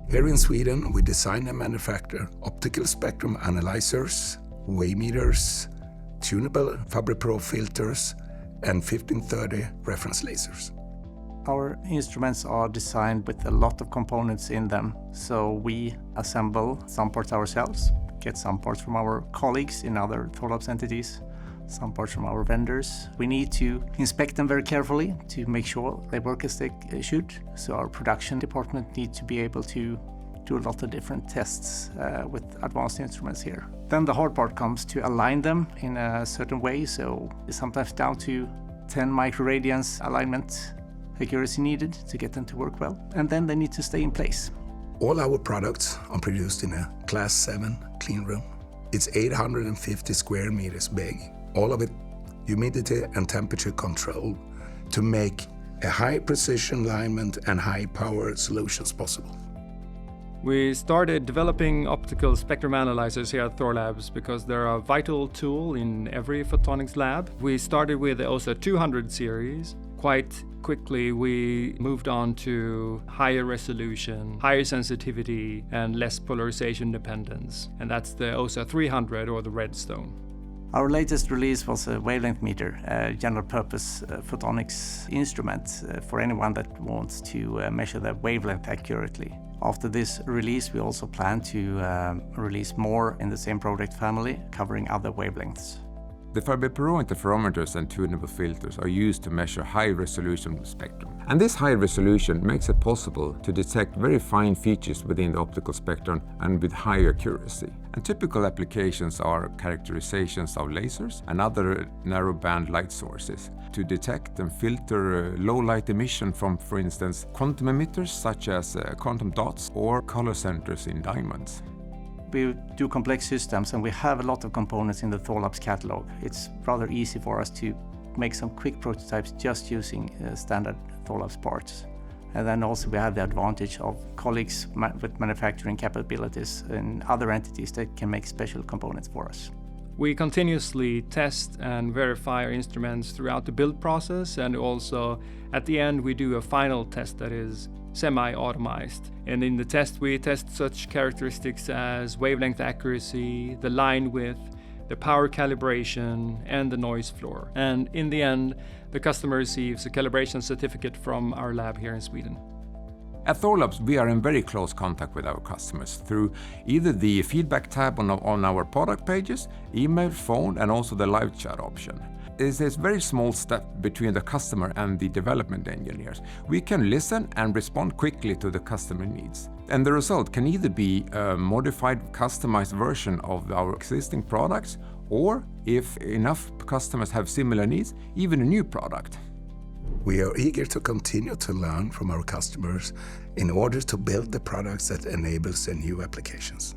Here in Sweden, we design and manufacture optical spectrum analyzers, wavemeters, tunable Fabry-Perot filters, and 1530 reference lasers. Our instruments are designed with a lot of components in them, so we assemble some parts ourselves, get some parts from our colleagues in other Thorlabs entities, some parts from our vendors. We need to inspect them very carefully to make sure they work as they should, so our production department needs to be able to do a lot of different tests with advanced instruments here. Then the hard part comes to align them in a certain way, so it's sometimes down to 10 microradians alignment accuracy needed to get them to work well, and then they need to stay in place. All our products are produced in a Class 7 clean room. It's 850 square meters big, all of it humidity and temperature controlled to make a high precision alignment and high power solutions possible. We started developing optical spectrum analyzers here at Thorlabs because they're a vital tool in every photonics lab. We started with the OSA 200 series. Quite quickly we moved on to higher resolution, higher sensitivity, and less polarization dependence. And that's the OSA 300 or the Redstone. Our latest release was a wavelength meter, a general purpose photonics instrument for anyone that wants to measure the wavelength accurately. After this release, we also plan to release more in the same product family, covering other wavelengths. The Fabry-Perot interferometers and tunable filters are used to measure high-resolution spectrum. And this high resolution makes it possible to detect very fine features within the optical spectrum and with high accuracy. And typical applications are characterizations of lasers and other narrowband light sources to detect and filter low light emission from, for instance, quantum emitters such as quantum dots or color centers in diamonds. We do complex systems and we have a lot of components in the Thorlabs catalog. It's rather easy for us to make some quick prototypes just using standard Thorlabs parts. And then also we have the advantage of colleagues with manufacturing capabilities in other entities that can make special components for us. We continuously test and verify our instruments throughout the build process, and also at the end we do a final test that is semi-automized. And in the test we test such characteristics as wavelength accuracy, the line width, the power calibration, and the noise floor. And in the end, the customer receives a calibration certificate from our lab here in Sweden. At Thorlabs, we are in very close contact with our customers through either the feedback tab on our product pages, email, phone, and also the live chat option. It's a very small step between the customer and the development engineers. We can listen and respond quickly to the customer needs. And the result can either be a modified, customized version of our existing products, or if enough customers have similar needs, even a new product. We are eager to continue to learn from our customers in order to build the products that enables their new applications.